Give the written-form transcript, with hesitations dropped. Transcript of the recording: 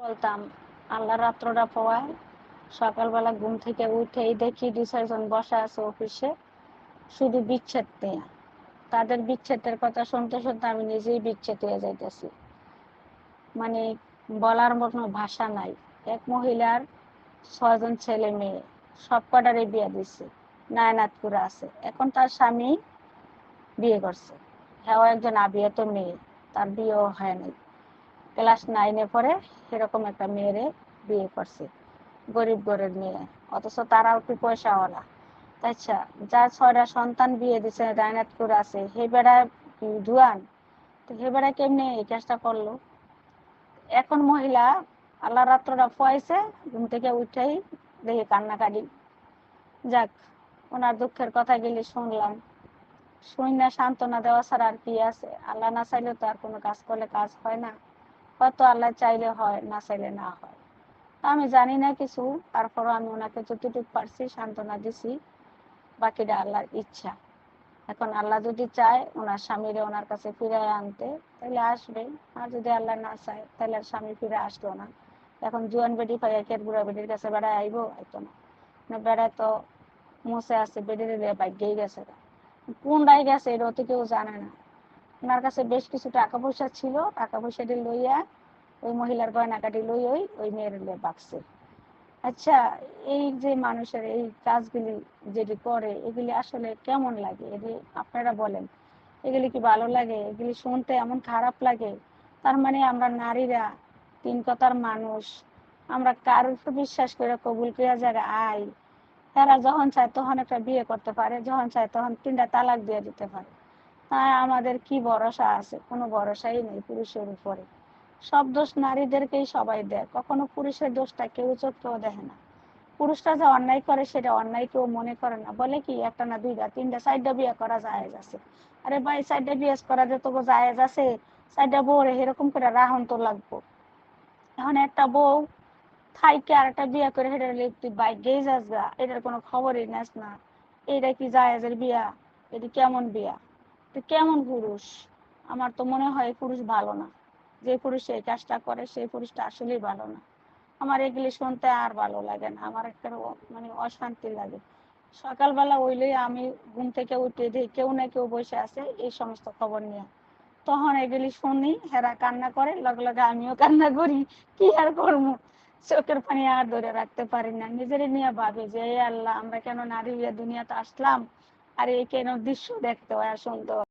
বলতাম আল্লাহ রাত্রটা পোয়ায় সকালবেলা ঘুম থেকে উঠেই দেখি 2-4 জন বসা আছে অফিসে, শুধু বিচ্ছেদ নিয়ে। তাদের বিচ্ছেদের কথা শুনতে শুনতে আমি নিজেই বিচ্ছেদ হয়ে যাইতেছি। মানে বলার মতো ভাষা নাই। এক মহিলার 6 জন ছেলে মেয়ে, সব কটারে বিয়ে দিচ্ছে, নায়নাতপুরে আছে। এখন তার স্বামী বিয়ে করছে, হ্যাঁ একজন আবিয়াত মেয়ে, তার বিয়েও হয়নি। ক্লাস 9-এ পড়ে, সেরকম একটা মেয়েরে বিয়ে করছে, গরিব ঘরের মেয়ে, অথচ তারাও একটু পয়সাওয়ালা। আচ্ছা, যা 6টা সন্তান বিয়ে দিচ্ছে নায়নাতপুর আছে, হে বেড়া জুয়ান, তো হে বেড়া কেমনে এই কাজটা করলো? এখন মহিলা আল্লাহ রাত্রটা পয়সে ঘুম থেকে উঠেই দেখে কান্নাকাটি। যাক, ওনার দুঃখের কথা গেলে শুনলাম, শুনি না সান্ত্বনা দেওয়া ছাড়া আর কি আছে? আল্লাহ না চাইলে তো আর কোনো কাজ করলে কাজ হয় না, হয়তো আল্লাহ চাইলে হয়, না চাইলে না হয়। আমি জানি না কিছু, তারপরও আমি ওনাকে যতটুকু পারছি সান্ত্বনা দিছি, বাকিটা আল্লাহর ইচ্ছা। এখন আল্লাহ যদি চায় ওনার স্বামীরে ওনার কাছে ফিরে আনতে, তাহলে আসবে। আর যদি আল্লাহ না চায় তাহলে আর স্বামী ফিরে আসলো না। এখন জুয়ান বেটি পাই একের বুড়া বেটির কাছে বেড়ায় আইবো? আইতো না, বেড়ায় তো মুছে আছে, বেটির বাইকেই গেছে, কোনটাই গেছে এটা তো কেউ জানে না। ওনার কাছে বেশ কিছু টাকা পয়সা ছিল, টাকা পয়সাটি লইয়া ওই মহিলার গয়নাকাটি লই ওই মেয়ের বাঁকছে। আচ্ছা, এই যে মানুষের এই কাজগুলি যেটি করে, এগুলি আসলে কেমন লাগে? এগুলি আপনারা বলেন, এগুলি কি ভালো লাগে? এগুলি শুনতে এমন খারাপ লাগে। তার মানে আমরা নারীরা 3 কথার মানুষ, আমরা কার উপর বিশ্বাস করে কবুল করা জায়গায় আই, তারা যখন চায় তখন একটা বিয়ে করতে পারে, যখন চায় তখন 3টা তালাক দিয়ে দিতে পারে। তাই আমাদের কি ভরসা আছে? কোনো ভরসাই নেই পুরুষের উপরে। সব দোষ নারীদেরকেই সবাই দেয়, কখনো পুরুষের দোষটা কেউ চোখেও দেখে না। পুরুষরা যে অন্যায় করে সেটা অন্যায় কেউ মনে করে না, বলে কি একটা না 2টা 3টা 4টা বিয়ে করা জায়েজ আছে। আরে ভাই, 4টা বিয়ে করা যে তোকে জায়েজ আছে, 4টা বউ এরকম করে রাহন তো লাগবো। এখন একটা বউ থাইকে আর একটা বিয়ে করে হেঁটে তুই বাইক গেয়ে যাস গা, এটার কোনো খবরই নেস না, এটা কি জায়েজের বিয়া? এটি কেমন বিয়া? তো কেমন পুরুষ? আমার তো মনে হয় পুরুষ ভালো না। যে পুরুষ এই কাজটা করে সেই পুরুষটা আসলেই ভালো না। আমার এগুলি শুনতে আর ভালো লাগে না, আমার একটা মানে অশান্তি লাগে। সকালবেলা হইলেই আমি ঘুম থেকে উঠে দেখি কেউ না কেউ বসে আছে এই সমস্ত খবর নিয়ে। তখন এগুলি শুনি, হেরা কান্না করে, লগে লগে আমিও কান্না করি। কি আর করবো, চোখের পানি আর ধরে রাখতে পারি না। নিজেরই নিয়ে ভাবি যে আল্লাহ, আমরা কেন নারী দুনিয়াতে আসলাম, আর এই কেন দৃশ্য দেখতে হয় আর শুনতে হয়।